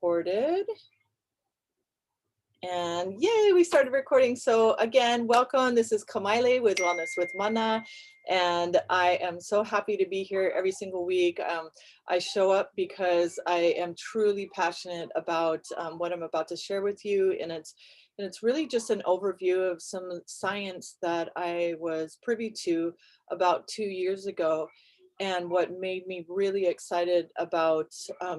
recorded. And yay, we started recording. So again, welcome. This is Kamaile with Wellness with Mana. And I am so happy to be here every single week. I show up because I am truly passionate about what I'm about to share with you. And it's really just an overview of some science that I was privy to about 2 years ago. And what made me really excited about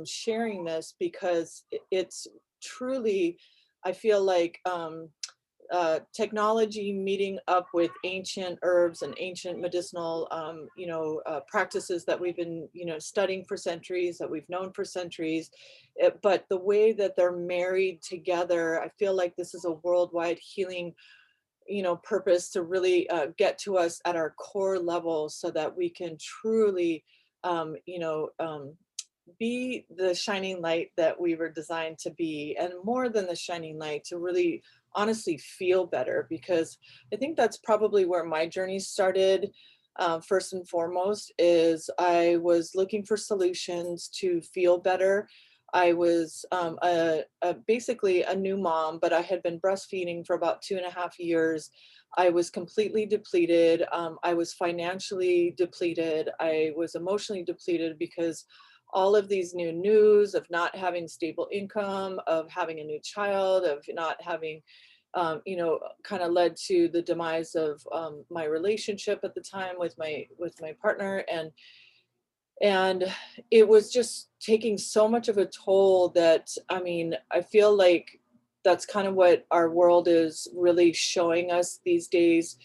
sharing this, because it's truly, I feel like technology meeting up with ancient herbs and ancient medicinal, practices that we've been, studying for centuries, that we've known for centuries. But the way that they're married together, I feel like this is a worldwide healing, purpose to really get to us at our core level so that we can truly, um, you know, um, be the shining light that we were designed to be, and more than the shining light, to really honestly feel better. Because I think that's probably where my journey started. First and foremost is I was looking for solutions to feel better. I was basically a new mom, but I had been breastfeeding for about 2.5 years. I was completely depleted. I was financially depleted. I was emotionally depleted because all of these new news of not having stable income, of having a new child, of not having, kind of led to the demise of my relationship at the time with my partner, and it was just taking so much of a toll that, I mean, I feel like that's kind of what our world is really showing us these days,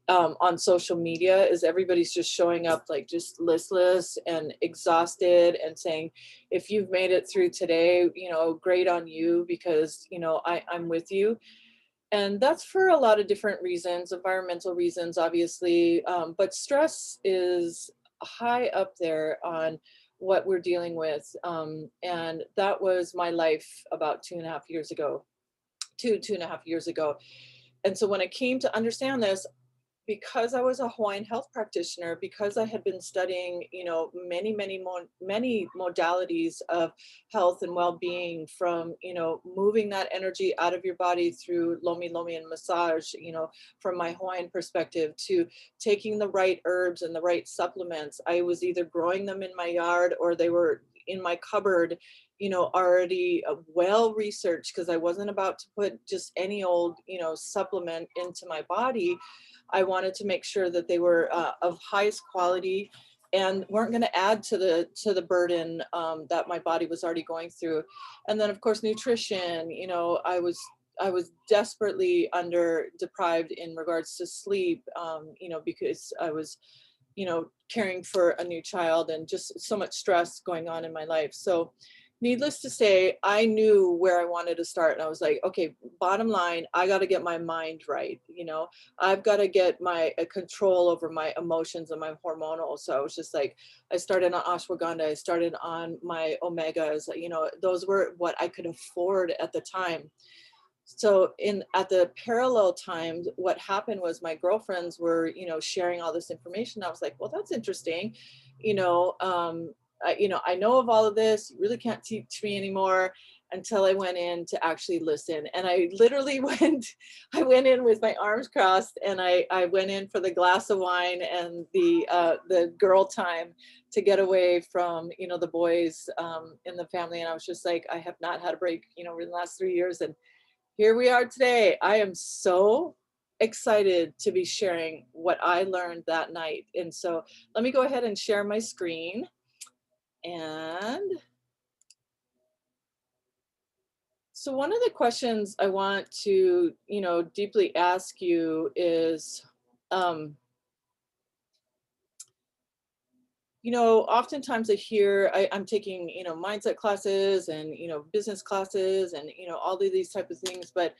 on social media, is everybody's just showing up like just listless and exhausted and saying, if you've made it through today, great on you, because I'm with you. And that's for a lot of different reasons, environmental reasons, obviously, but stress is high up there on what we're dealing with. And that was my life about 2.5 years ago, 2.5 years ago. And so when I came to understand this, because I was a Hawaiian health practitioner, because I had been studying, many modalities of health and well-being, from, moving that energy out of your body through lomi lomi and massage, from my Hawaiian perspective, to taking the right herbs and the right supplements. I was either growing them in my yard or they were in my cupboard, already well researched, because I wasn't about to put just any old, supplement into my body. I wanted to make sure that they were of highest quality and weren't going to add to the burden that my body was already going through. And then, of course, nutrition. I was desperately under deprived in regards to sleep, because I was, caring for a new child and just so much stress going on in my life. So needless to say, I knew where I wanted to start. And I was like, okay, bottom line, I got to get my mind right. I've got to get my control over my emotions and my hormonal. So I was just like, I started on ashwagandha. I started on my omegas. Those were what I could afford at the time. So at the parallel times, what happened was my girlfriends were, sharing all this information. I was like, well, that's interesting. You know, um, I know of all of this. You really can't teach me anymore, until I went in to actually listen. And I literally I went in with my arms crossed, and I went in for the glass of wine and the girl time, to get away from, the boys in the family. And I was just like, I have not had a break, in the last 3 years. And here we are today. I am so excited to be sharing what I learned that night. And so let me go ahead and share my screen. And so one of the questions I want to, deeply ask you is, um, oftentimes I'm taking, mindset classes and, business classes and, all of these type of things, but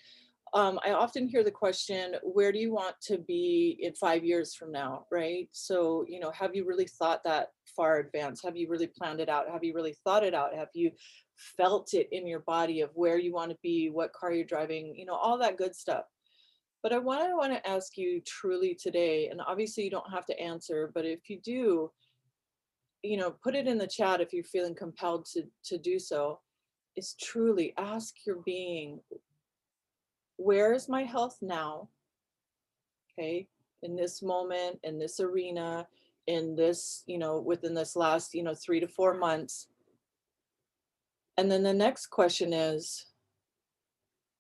I often hear the question, where do you want to be in 5 years from now, right? So, have you really thought that far advanced? Have you really planned it out? Have you really thought it out? Have you felt it in your body of where you want to be, what car you're driving, all that good stuff? But I want to ask you truly today, and obviously you don't have to answer, but if you do, put it in the chat if you're feeling compelled to do so. is truly ask your being, where is my health now? Okay. In this moment, in this arena, in this, within this last, 3 to 4 months. And then the next question is,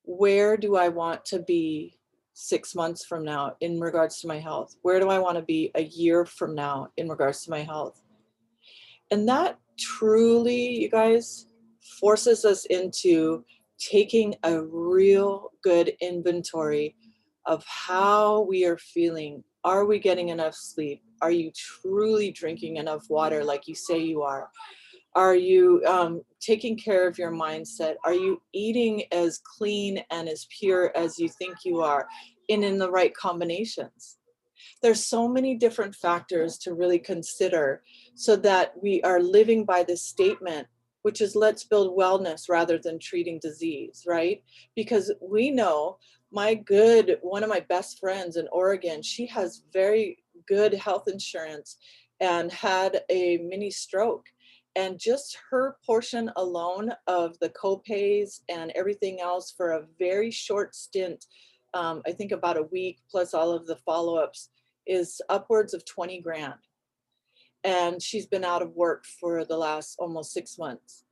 where do I want to be 6 months from now in regards to my health? Where do I want to be a year from now in regards to my health? And that truly, you guys, forces us into taking a real good inventory of how we are feeling. Are we getting enough sleep? Are you truly drinking enough water like you say you are? Are you taking care of your mindset? Are you eating as clean and as pure as you think you are, and in the right combinations? There's so many different factors to really consider so that we are living by this statement, which is let's build wellness rather than treating disease, right? Because we know one of my best friends in Oregon, she has very good health insurance and had a mini stroke. And just her portion alone of the copays and everything else for a very short stint, I think about a week plus all of the follow ups, is upwards of 20 grand. And she's been out of work for the last almost 6 months.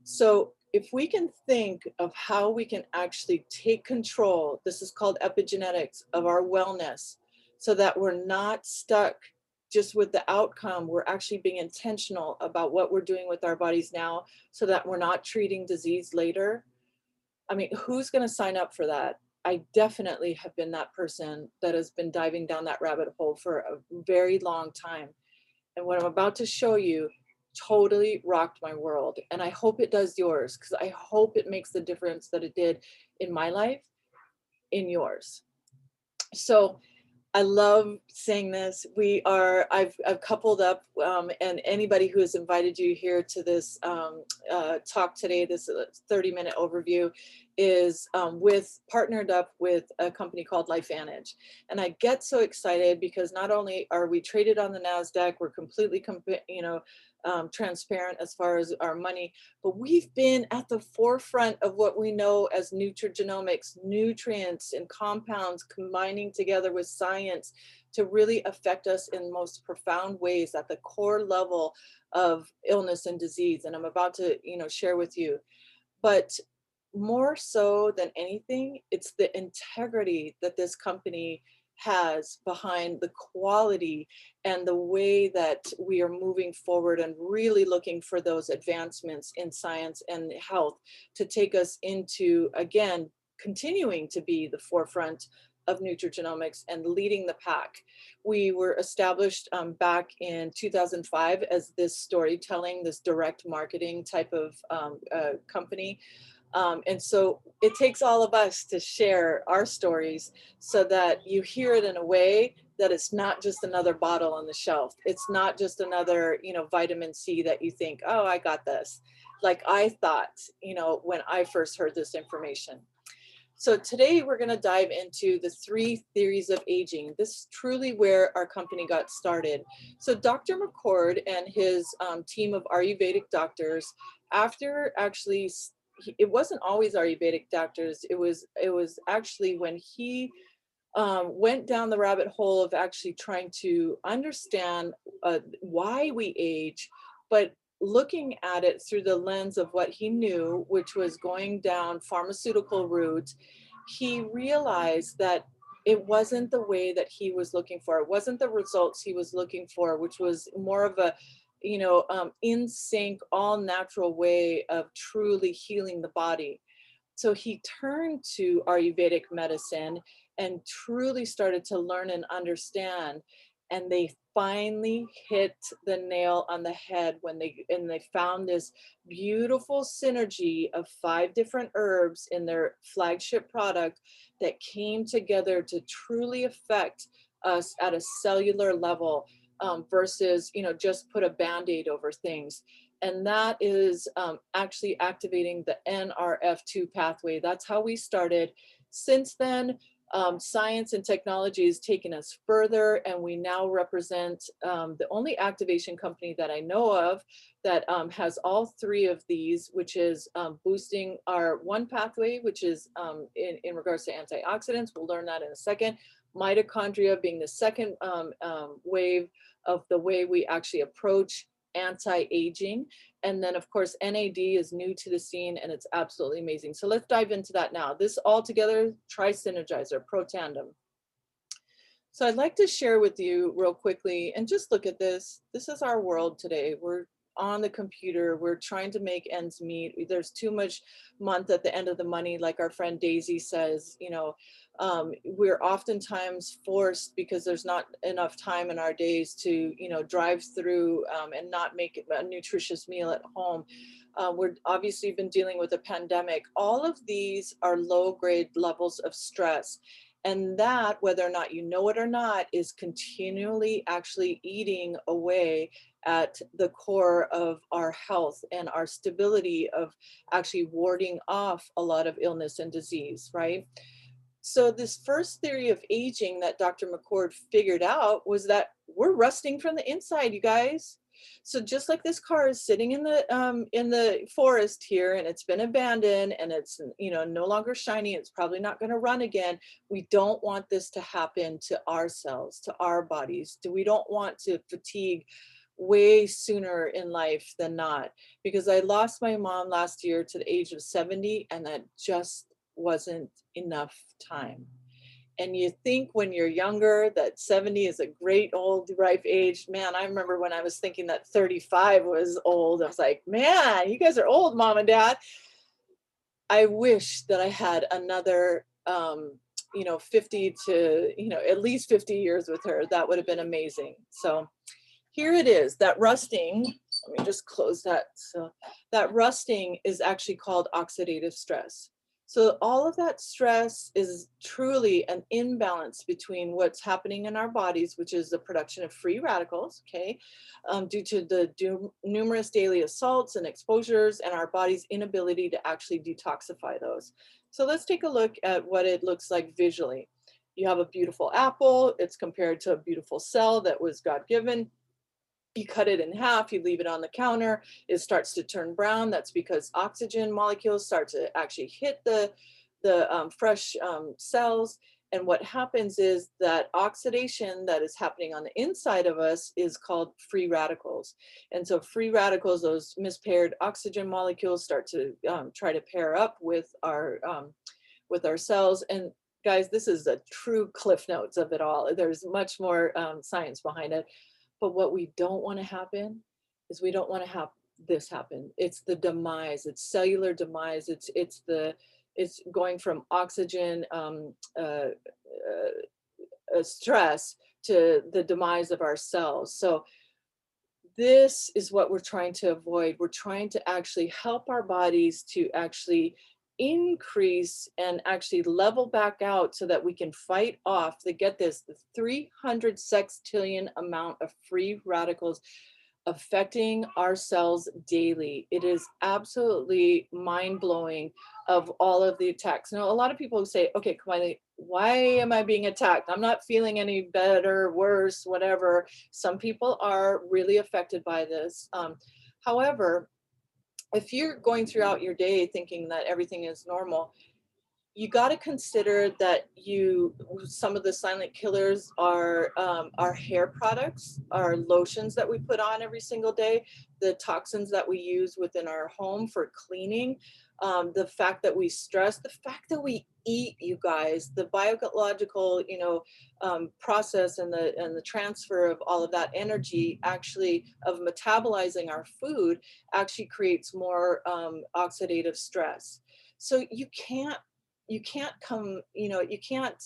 So if we can think of how we can actually take control, this is called epigenetics, of our wellness, so that we're not stuck just with the outcome. We're actually being intentional about what we're doing with our bodies now so that we're not treating disease later. I mean, who's going to sign up for that? I definitely have been that person that has been diving down that rabbit hole for a very long time. And what I'm about to show you totally rocked my world. And I hope it does yours, because I hope it makes the difference that it did in my life, in yours. So I love saying this. I've coupled up, and anybody who has invited you here to this talk today, this 30-minute overview, is partnered up with a company called LifeVantage. And I get so excited because not only are we traded on the NASDAQ, we're completely, transparent as far as our money, but we've been at the forefront of what we know as nutrigenomics, nutrients and compounds combining together with science to really affect us in most profound ways at the core level of illness and disease. And I'm about to, share with you. But more so than anything, it's the integrity that this company has behind the quality and the way that we are moving forward and really looking for those advancements in science and health to take us into, again, continuing to be the forefront of nutrigenomics and leading the pack. We were established back in 2005 as this storytelling, this direct marketing type of company. And so it takes all of us to share our stories so that you hear it in a way that it's not just another bottle on the shelf. It's not just another, vitamin C that you think, oh, I got this. Like I thought, when I first heard this information. So today we're going to dive into the 3 theories of aging. This is truly where our company got started. So Dr. McCord and his team of Ayurvedic doctors, after actually, it wasn't always Ayurvedic doctors. It was actually when he went down the rabbit hole of actually trying to understand why we age, but looking at it through the lens of what he knew, which was going down pharmaceutical route. He realized that it wasn't the way that he was looking for. It wasn't the results he was looking for, which was more of a, in sync, all natural way of truly healing the body. So he turned to Ayurvedic medicine and truly started to learn and understand. And they finally hit the nail on the head when they found this beautiful synergy of 5 different herbs in their flagship product that came together to truly affect us at a cellular level, versus just put a band-aid over things. And that is actually activating the NRF2 pathway. That's how we started. Since then, Science and technology has taken us further, and we now represent the only activation company that I know of that has all three of these, which is boosting our one pathway, which is in regards to antioxidants. We'll learn that in a second. Mitochondria being the second wave of the way we actually approach anti-aging. And then of course, NAD is new to the scene and it's absolutely amazing. So let's dive into that now. This all together, Tri-Synergizer, Pro Tandem. So I'd like to share with you real quickly and just look at this. This is our world today. We're on the computer. We're trying to make ends meet. There's too much month at the end of the money, like our friend Daisy says, you know, we're oftentimes forced because there's not enough time in our days to, you know, drive through and not make a nutritious meal at home. We're obviously been dealing with a pandemic. All of these are low grade levels of stress. And that, whether or not you know it or not, is continually actually eating away at the core of our health and our stability of actually warding off a lot of illness and disease, right? So this first theory of aging that Dr. McCord figured out was that we're rusting from the inside, you guys. So just like this car is sitting in the forest here and it's been abandoned and it's, you know, no longer shiny, it's probably not going to run again. We don't want this to happen to ourselves, to our bodies. We don't want to fatigue way sooner in life than not, because I lost my mom last year to the age of 70 and that just wasn't enough time. And you think when you're younger that 70 is a great old ripe age. Man, I remember when I was thinking that 35 was old. I was like, man, you guys are old, mom and dad. I wish that I had another, you know, 50 to, you know, at least 50 years with her. That would have been amazing. So here it is, that rusting. Let me just close that. So that rusting is actually called oxidative stress. So all of that stress is truly an imbalance between what's happening in our bodies, which is the production of free radicals, okay, due to the numerous daily assaults and exposures and our body's inability to actually detoxify those. So let's take a look at what it looks like visually. You have a beautiful apple. It's compared to a beautiful cell that was God-given. You cut it in half, you leave it on the counter, it starts to turn brown. That's because oxygen molecules start to actually hit the fresh cells. And what happens is that oxidation that is happening on the inside of us is called free radicals. And so free radicals, those mispaired oxygen molecules, start to try to pair up with our cells. And guys, this is a true cliff notes of it all. There's much more science behind it. But what we don't want to happen is we don't want to have this happen. It's the demise. It's cellular demise. It's going from oxygen stress to the demise of our cells. So this is what we're trying to avoid. We're trying to actually help our bodies to actually increase and actually level back out so that we can fight off get this, the 300 sextillion amount of free radicals affecting our cells daily. It is absolutely mind-blowing of all of the attacks. Now, a lot of people say, okay, Kamali, why am I being attacked? I'm not feeling any better, worse, whatever. Some people are really affected by this. However, if you're going throughout your day thinking that everything is normal, you got to consider that some of the silent killers are our hair products, our lotions that we put on every single day, the toxins that we use within our home for cleaning, the fact that we stress, the fact that we eat, you guys, the biological, process and the transfer of all of that energy, actually of metabolizing our food, actually creates more oxidative stress. So you can't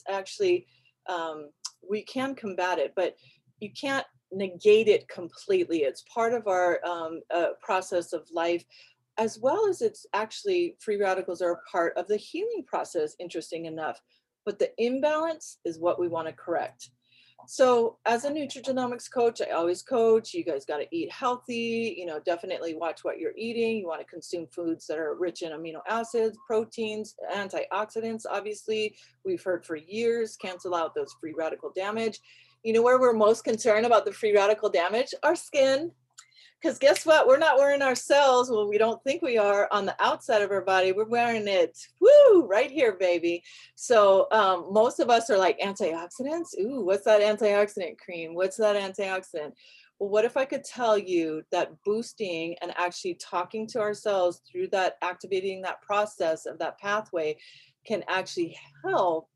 actually, we can combat it, but you can't negate it completely. It's part of our process of life, as well as it's actually, free radicals are a part of the healing process, interesting enough. But the imbalance is what we want to correct. So as a nutrigenomics coach, I always coach, you guys got to eat healthy, definitely watch what you're eating. You want to consume foods that are rich in amino acids, proteins, antioxidants. Obviously, we've heard for years, cancel out those free radical damage. You know where we're most concerned about the free radical damage? Our skin. Because guess what? We're not wearing our cells. Well, we don't think we are on the outside of our body. We're wearing it, woo, right here, baby. So most of us are like antioxidants. Ooh, what's that antioxidant cream? What's that antioxidant? Well, what if I could tell you that boosting and actually talking to ourselves through that, activating that process of that pathway can actually help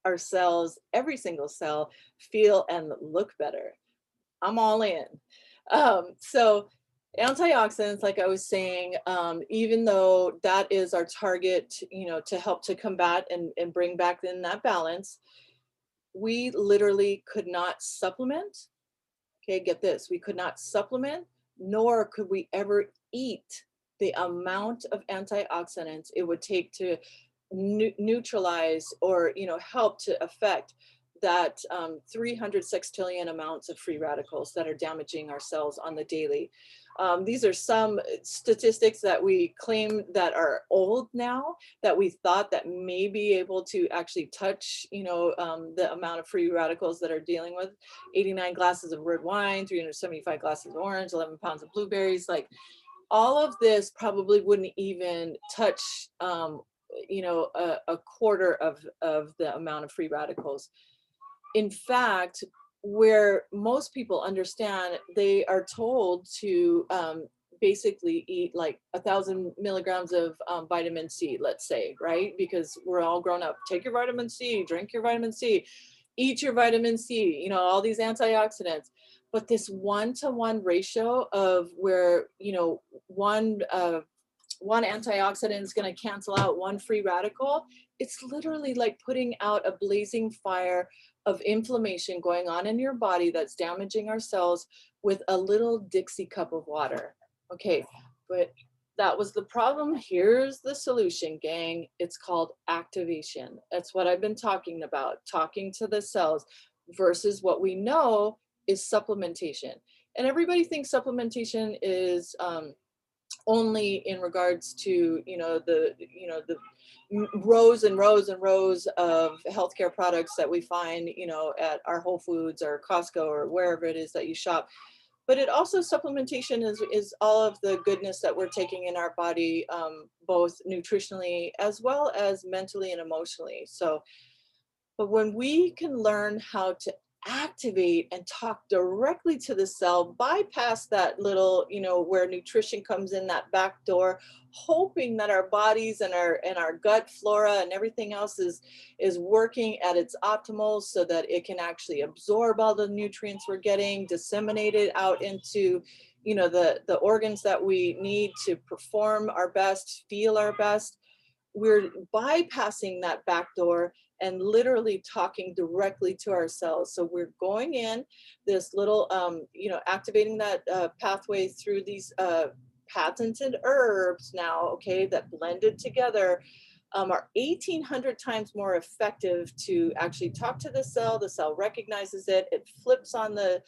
our cells, every single cell, feel and look better. I'm all in. So antioxidants, like I was saying, even though that is our target, to help to combat and bring back in that balance, we literally could not supplement. Okay, get this. We could not supplement, nor could we ever eat the amount of antioxidants it would take to neutralize or help to affect that 300 sextillion amounts of free radicals that are damaging our cells on the daily. These are some statistics that we claim that are old now, that we thought that may be able to actually touch, the amount of free radicals that are dealing with 89 glasses of red wine, 375 glasses of orange, 11 pounds of blueberries. Like all of this probably wouldn't even touch, a quarter of the amount of free radicals. In fact, where most people understand, they are told to basically eat like 1,000 milligrams of vitamin C, let's say, right? Because we're all grown up. Take your vitamin C, drink your vitamin C, eat your vitamin C, all these antioxidants. But this 1-to-1 ratio of where, one antioxidant is going to cancel out one free radical, it's literally like putting out a blazing fire of inflammation going on in your body that's damaging our cells with a little Dixie cup of water. Okay, but that was the problem. Here's the solution, gang. It's called activation. That's what I've been talking about, talking to the cells versus what we know is supplementation. And everybody thinks supplementation is only in regards to the rows and rows and rows of healthcare products that we find at our Whole Foods or Costco or wherever it is that you shop. But it also, supplementation is all of the goodness that we're taking in our body, both nutritionally as well as mentally and emotionally. So but when we can learn how to activate and talk directly to the cell, bypass that little, where nutrition comes in that back door, hoping that our bodies and our gut flora and everything else is working at its optimal so that it can actually absorb all the nutrients we're getting, disseminate it out into, the organs that we need to perform our best, feel our best. We're bypassing that back door and literally talking directly to ourselves. So we're going in this little, activating that pathway through these patented herbs now, okay, that blended together are 1,800 times more effective to actually talk to the cell. The cell recognizes it. It flips on the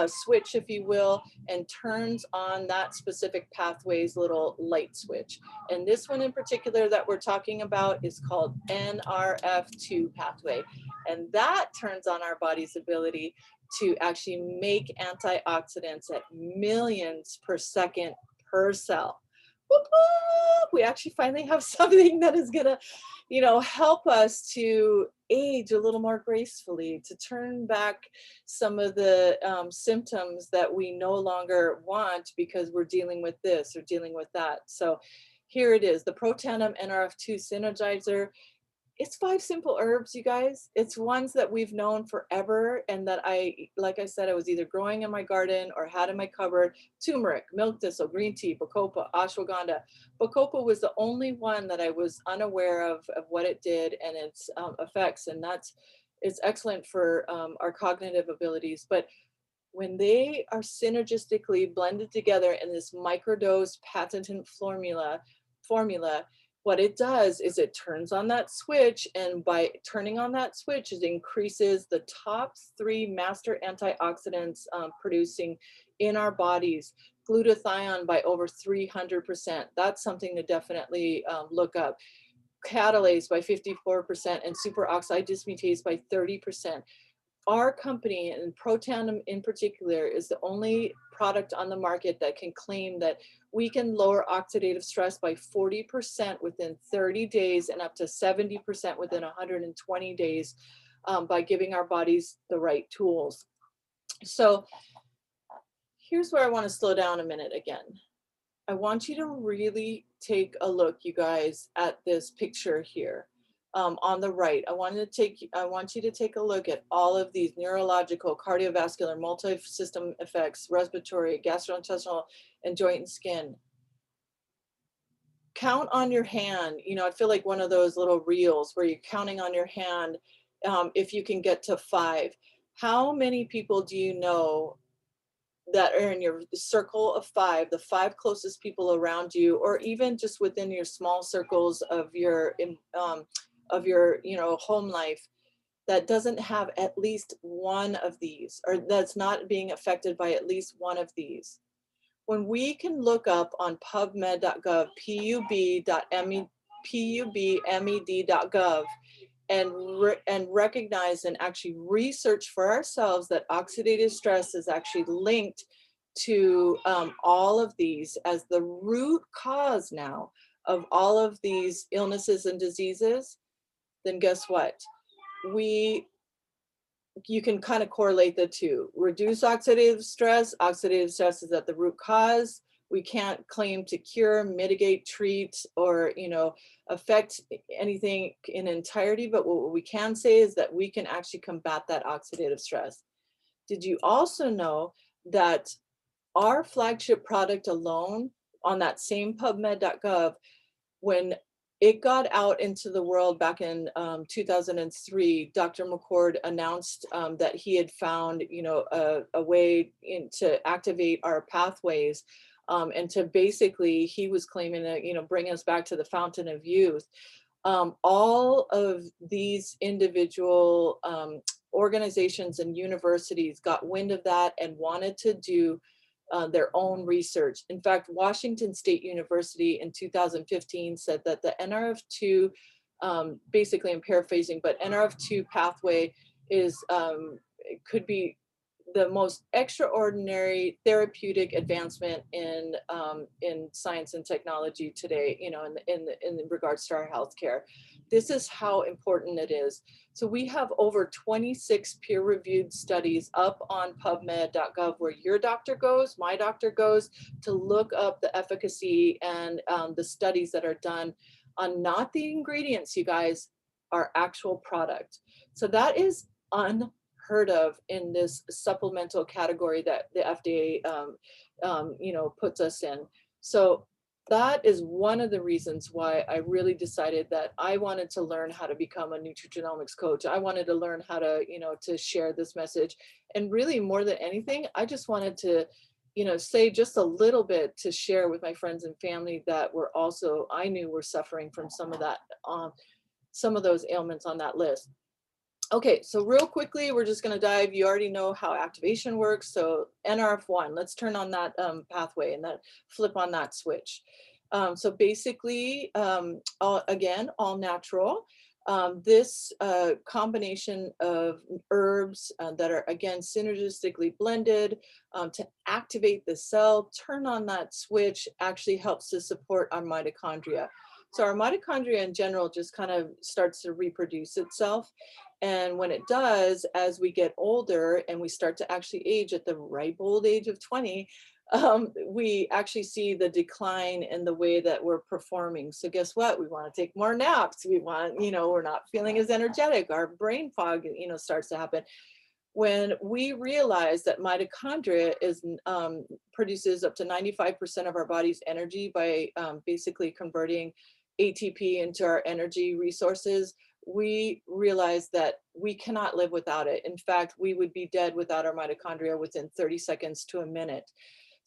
switch, if you will, and turns on that specific pathway's little light switch. And this one in particular that we're talking about is called NRF2 pathway. And that turns on our body's ability to actually make antioxidants at millions per second per cell. Whoop, whoop. We actually finally have something that is gonna, help us to age a little more gracefully, to turn back some of the symptoms that we no longer want because we're dealing with this or dealing with that. So here it is, the Protandim NRF2 Synergizer. It's 5 simple herbs, you guys. It's ones that we've known forever and that like I said, I was either growing in my garden or had in my cupboard. Turmeric, milk thistle, green tea, bacopa, ashwagandha. Bacopa was the only one that I was unaware of what it did and its effects. And it's excellent for our cognitive abilities. But when they are synergistically blended together in this microdose patented formula, What it does is it turns on that switch, and by turning on that switch, it increases the top three master antioxidants producing in our bodies, glutathione by over 300%. That's something to definitely look up. Catalase by 54% and superoxide dismutase by 30%. Our company, and Protandim in particular, is the only product on the market that can claim that we can lower oxidative stress by 40% within 30 days and up to 70% within 120 days by giving our bodies the right tools. So here's where I want to slow down a minute again. I want you to really take a look, you guys, at this picture here. On the right, I want you to take a look at all of these neurological, cardiovascular, multi-system effects, respiratory, gastrointestinal, and joint and skin. Count on your hand. You know, I feel like one of those little reels where you're counting on your hand if you can get to 5. How many people do you know that are in your circle of 5, the 5 closest people around you, or even just within your small circles of your, you know, home life, that doesn't have at least one of these, or that's not being affected by at least one of these? When we can look up on pubmed.gov, pubmed.gov, and recognize and actually research for ourselves that oxidative stress is actually linked to all of these as the root cause now of all of these illnesses and diseases, then guess what? We You can kind of correlate the two. Reduce oxidative stress. Oxidative stress is at the root cause. We can't claim to cure, mitigate, treat, or, you know, affect anything in entirety. But what we can say is that we can actually combat that oxidative stress. Did you also know that our flagship product alone on that same PubMed.gov, when it got out into the world back in 2003, Dr. McCord announced that he had found, you know, a way to activate our pathways, and to basically, he was claiming to, you know, bring us back to the fountain of youth. All of these individual organizations and universities got wind of that and wanted to do their own research. In fact, Washington State University in 2015 said that the NRF2, basically I'm paraphrasing, but NRF2 pathway is, it could be the most extraordinary therapeutic advancement in science and technology today, you know, in regards to our healthcare. This is how important it is. So we have over 26 peer-reviewed studies up on PubMed.gov, where your doctor goes, my doctor goes, to look up the efficacy and the studies that are done on not the ingredients, you guys, our actual product. So that is unheard of in this supplemental category that the FDA, you know, puts us in. So that is one of the reasons why I really decided that I wanted to learn how to become a nutrigenomics coach. I wanted to learn how to, you know, to share this message. And really, more than anything, I just wanted to, you know, say just a little bit to share with my friends and family that were also, I knew, were suffering from some of that, some of those ailments on that list. Okay, so real quickly, we're just going to dive. You already know how activation works. So NRF1, let's turn on that pathway and that flip on that switch. So basically, again, all natural. This combination of herbs that are, again, synergistically blended to activate the cell, turn on that switch, actually helps to support our mitochondria. So our mitochondria in general just kind of starts to reproduce itself. And when it does, as we get older and we start to actually age at the ripe old age of 20, we actually see the decline in the way that we're performing. So guess what? We want to take more naps. We want, you know, we're not feeling as energetic. Our brain fog, you know, starts to happen. When we realize that mitochondria is produces up to 95% of our body's energy by basically converting ATP into our energy resources, we realize that we cannot live without it. In fact, we would be dead without our mitochondria within 30 seconds to a minute.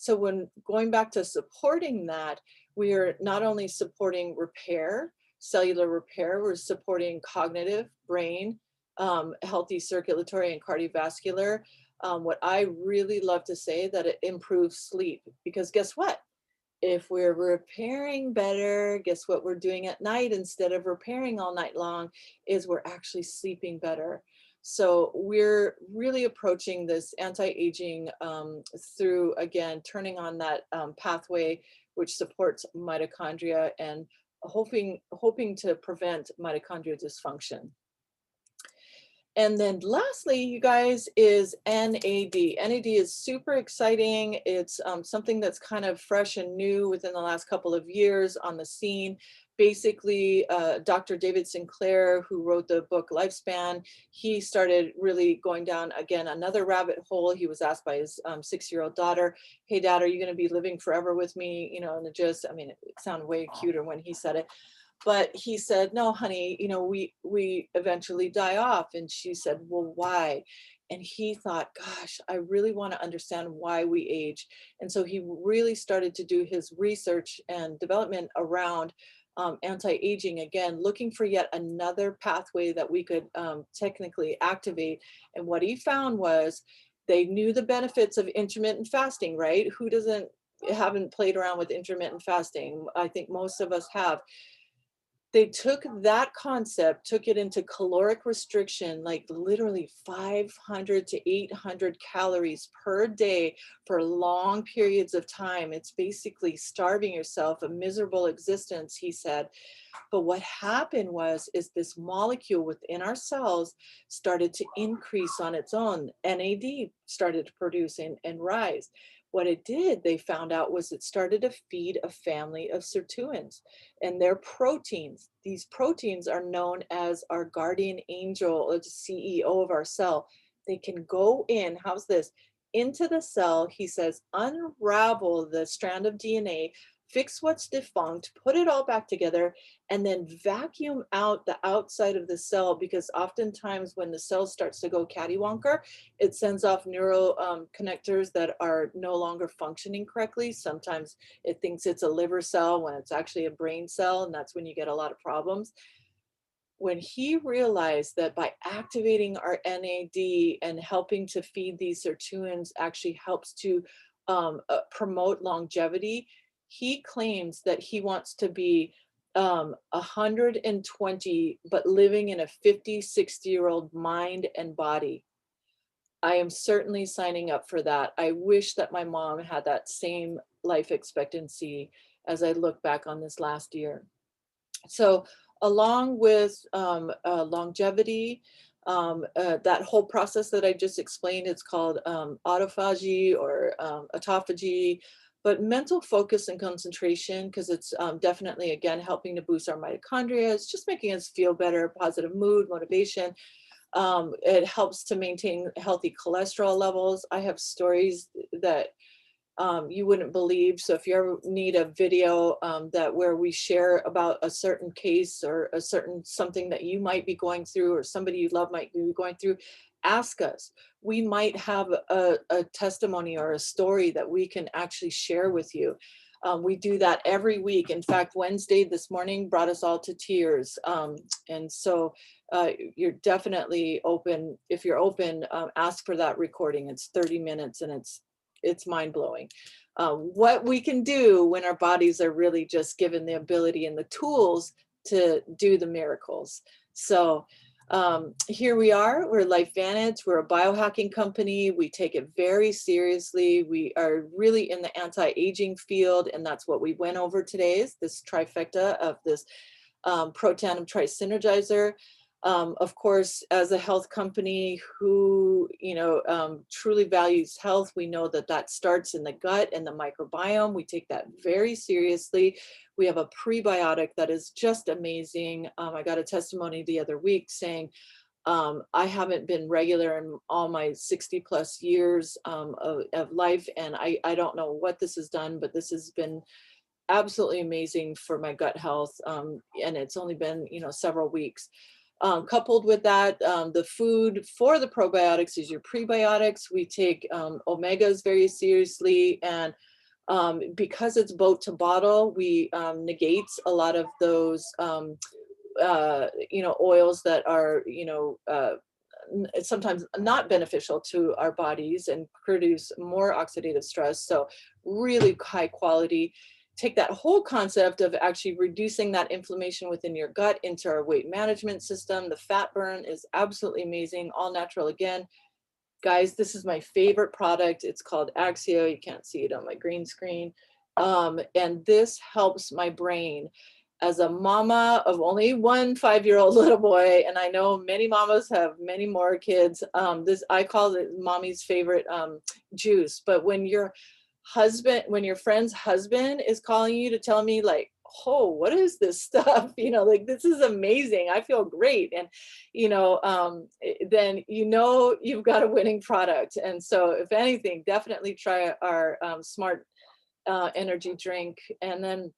So when going back to supporting that, we are not only supporting repair, cellular repair, we're supporting cognitive, brain, healthy circulatory and cardiovascular. What I really love to say that it improves sleep, because guess what? If we're repairing better, guess what we're doing at night instead of repairing all night long is we're actually sleeping better. So we're really approaching this anti-aging through, again, turning on that pathway which supports mitochondria and hoping to prevent mitochondrial dysfunction. And then lastly, you guys, is NAD. NAD is super exciting. It's something that's kind of fresh and new within the last couple of years on the scene. Basically, Dr. David Sinclair, who wrote the book Lifespan, he started really going down, again, another rabbit hole. He was asked by his 6-year-old daughter, hey, Dad, are you going to be living forever with me? You know, and I mean, it sounded way cuter when he said it. But he said, no, honey, you know, we eventually die off. And she said, well, why? And he thought, gosh, I really want to understand why we age. And so he really started to do his research and development around anti-aging, again, looking for yet another pathway that we could technically activate. And what he found was they knew the benefits of intermittent fasting, right? Who doesn't haven't played around with intermittent fasting? I think most of us have. They took that concept, took it into caloric restriction, like literally 500 to 800 calories per day for long periods of time. It's basically starving yourself, a miserable existence, he said. But what happened is this molecule within our cells started to increase on its own. NAD started to produce and rise. What it did, they found out, was it started to feed a family of sirtuins, and they're proteins. These proteins are known as our guardian angel, or the CEO of our cell. They can go in, how's this, into the cell, he says, unravel the strand of DNA, fix what's defunct, put it all back together, and then vacuum out the outside of the cell, because oftentimes when the cell starts to go cattywonker, it sends off neural connectors that are no longer functioning correctly. Sometimes it thinks it's a liver cell when it's actually a brain cell, and that's when you get a lot of problems. When he realized that by activating our NAD and helping to feed these sirtuins actually helps to promote longevity, he claims that he wants to be 120, but living in a 50, 60-year-old mind and body. I am certainly signing up for that. I wish that my mom had that same life expectancy as I look back on this last year. So along with longevity, that whole process that I just explained, it's called autophagy or autophagy, but mental focus and concentration, because it's definitely, again, helping to boost our mitochondria. It's just making us feel better, positive mood, motivation. It helps to maintain healthy cholesterol levels. I have stories that you wouldn't believe. So if you ever need a video that where we share about a certain case or a certain something that you might be going through or somebody you love might be going through, ask us. We might have a testimony or a story that we can actually share with you. We do that every week. In fact, Wednesday this morning brought us all to tears. And so you're definitely open. If you're open, ask for that recording. It's 30 minutes and it's mind-blowing. What we can do when our bodies are really just given the ability and the tools to do the miracles. So here we are, we're LifeVantage, we're a biohacking company. We take it very seriously. We are really in the anti-aging field, and that's what we went over today, is this trifecta of this Protandim Tri-Synergizer. Of course, as a health company who, truly values health, we know that that starts in the gut and the microbiome. We take that very seriously. We have a prebiotic that is just amazing. I got a testimony the other week saying, I haven't been regular in all my 60 plus years of life, and I don't know what this has done, but this has been absolutely amazing for my gut health. And it's only been, several weeks. Coupled with that, the food for the probiotics is your prebiotics. We take omegas very seriously, and Because it's boat to bottle, we negates a lot of those oils that are, sometimes not beneficial to our bodies and produce more oxidative stress. So really high quality. Take that whole concept of actually reducing that inflammation within your gut into our weight management system. The fat burn is absolutely amazing, all natural again. Guys, this is my favorite product. It's called Axio. You can't see it on my green screen. And this helps my brain. As a mama of only one 5-year-old little boy, and I know many mamas have many more kids, this I call it mommy's favorite juice. But when your friend's husband is calling you to tell me like, oh, what is this stuff? Like this is amazing. I feel great. And, then you've got a winning product. And so if anything, definitely try our smart energy drink. And then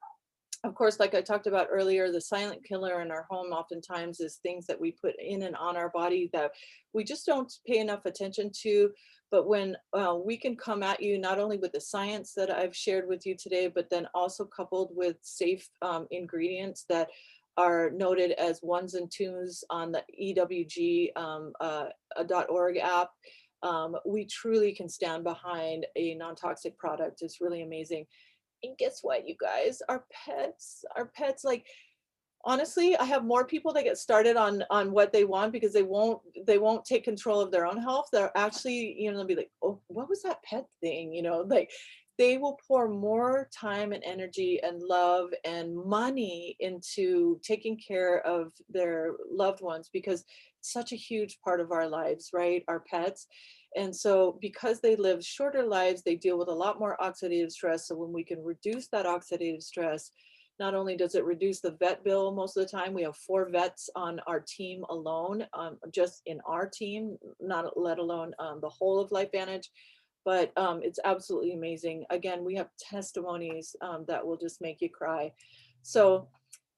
of course, like I talked about earlier, the silent killer in our home oftentimes is things that we put in and on our body that we just don't pay enough attention to. But when we can come at you not only with the science that I've shared with you today, but then also coupled with safe ingredients that are noted as ones and twos on the EWG.org app, we truly can stand behind a non-toxic product. It's really amazing. And guess what, you guys? Our pets, like honestly, I have more people that get started on what they want because they won't take control of their own health. They're actually, they'll be like, oh, what was that pet thing? Like they will pour more time and energy and love and money into taking care of their loved ones because it's such a huge part of our lives, right? Our pets. And so because they live shorter lives, they deal with a lot more oxidative stress. So when we can reduce that oxidative stress, not only does it reduce the vet bill most of the time, we have 4 vets on our team alone, just in our team, not let alone the whole of LifeVantage. But it's absolutely amazing. Again, we have testimonies that will just make you cry. So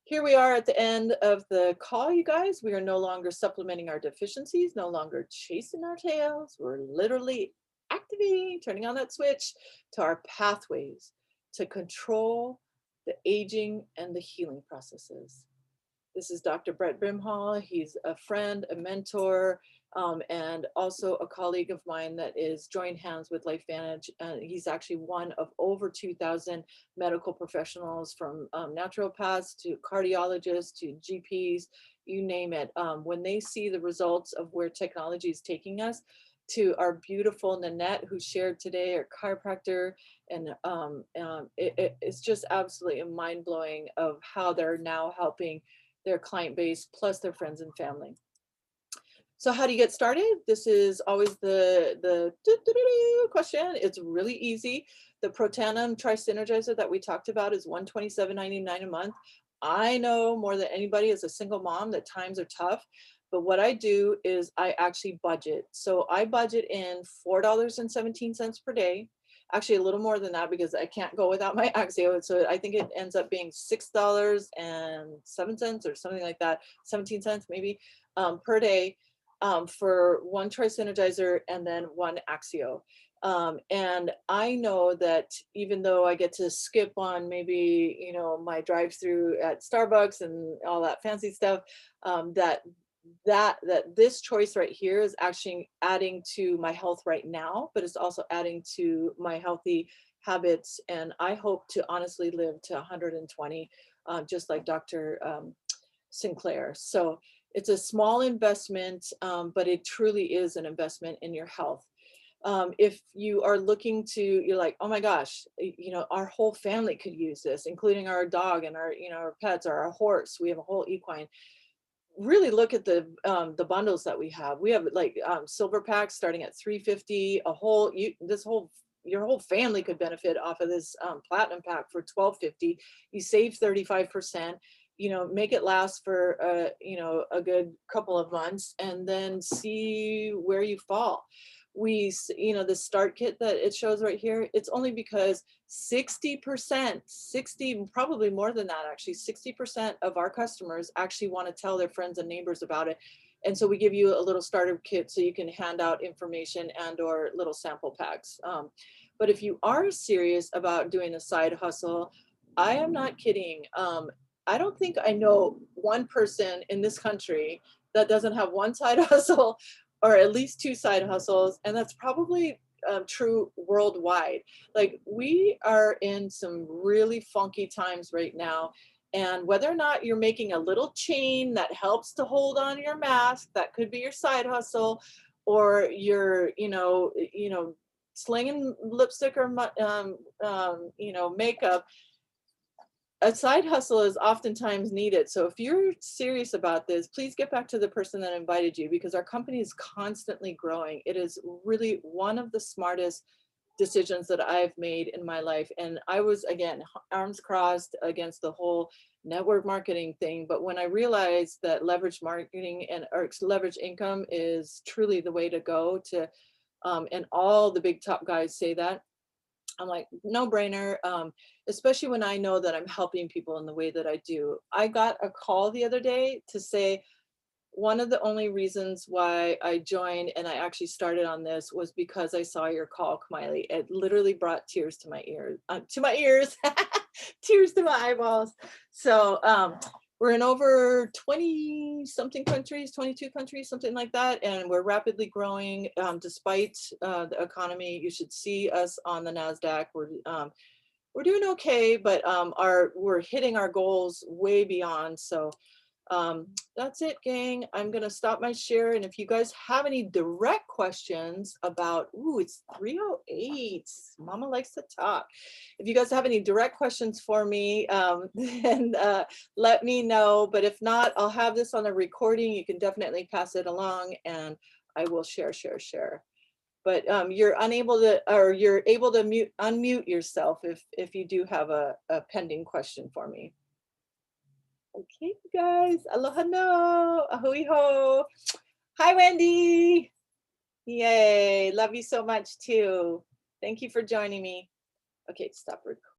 here we are at the end of the call, you guys. We are no longer supplementing our deficiencies, no longer chasing our tails. We're literally activating, turning on that switch to our pathways to control the aging and the healing processes. This is Dr. Brett Brimhall. He's a friend, a mentor, and also a colleague of mine that is joined hands with LifeVantage. He's actually one of over 2,000 medical professionals, from naturopaths to cardiologists to GPs, you name it. When they see the results of where technology is taking us, to our beautiful Nanette, who shared today, our chiropractor, and it's just absolutely mind-blowing of how they're now helping their client base plus their friends and family. So how do you get started? This is always the question. It's really easy. The Protanum Tri-Synergizer that we talked about is $127.99 a month. I know more than anybody as a single mom that times are tough, but what I do is I actually budget. So I budget in $4.17 per day. Actually, a little more than that because I can't go without my Axio. So I think it ends up being $6.07 or something like that, 17 cents maybe per day, for one Tri-Synergizer and then one Axio. And I know that even though I get to skip on maybe, my drive-through at Starbucks and all that fancy stuff, that this choice right here is actually adding to my health right now, but it's also adding to my healthy habits. And I hope to honestly live to 120, just like Dr. Sinclair. So it's a small investment, but it truly is an investment in your health. If you are looking to, you're like, oh my gosh, our whole family could use this, including our dog and our pets or our horse. We have a whole equine. Really look at the bundles that we have. We have like silver packs starting at $350. Your whole family could benefit off of this platinum pack for $12.50. You save 35%. Make it last for a good couple of months, and then see where you fall. The start kit that it shows right here, it's only because 60%, probably more than that actually, 60% of our customers actually want to tell their friends and neighbors about it. And so we give you a little starter kit so you can hand out information and or little sample packs. But if you are serious about doing a side hustle, I am not kidding. I don't think I know one person in this country that doesn't have one side hustle or at least two side hustles. And that's probably true worldwide. Like we are in some really funky times right now. And whether or not you're making a little chain that helps to hold on your mask, that could be your side hustle, or you're, slinging lipstick or makeup. A side hustle is oftentimes needed. So if you're serious about this, please get back to the person that invited you, because our company is constantly growing. It is really one of the smartest decisions that I've made in my life. And I was, again, arms crossed against the whole network marketing thing. But when I realized that leverage marketing or leverage income is truly the way to go to, and all the big top guys say that, I'm like, no brainer, especially when I know that I'm helping people in the way that I do. I got a call the other day to say, one of the only reasons why I joined and I actually started on this was because I saw your call, Kamali. It literally brought tears to my ears, tears to my eyeballs. So we're in over 20 something countries, 22 countries, something like that. And we're rapidly growing despite the economy. You should see us on the NASDAQ. We're doing okay, but we're hitting our goals way beyond. So that's it, gang. I'm gonna stop my share, and if you guys have any direct questions about, ooh, it's 3:08, Mama likes to talk. If you guys have any direct questions for me, then let me know. But if not, I'll have this on a recording. You can definitely pass it along, and I will share. But you're unable to, or you're able to unmute yourself if you do have a pending question for me. Okay, you guys. Aloha no. Ahui ho. Hi, Wendy. Yay. Love you so much too. Thank you for joining me. Okay, stop recording.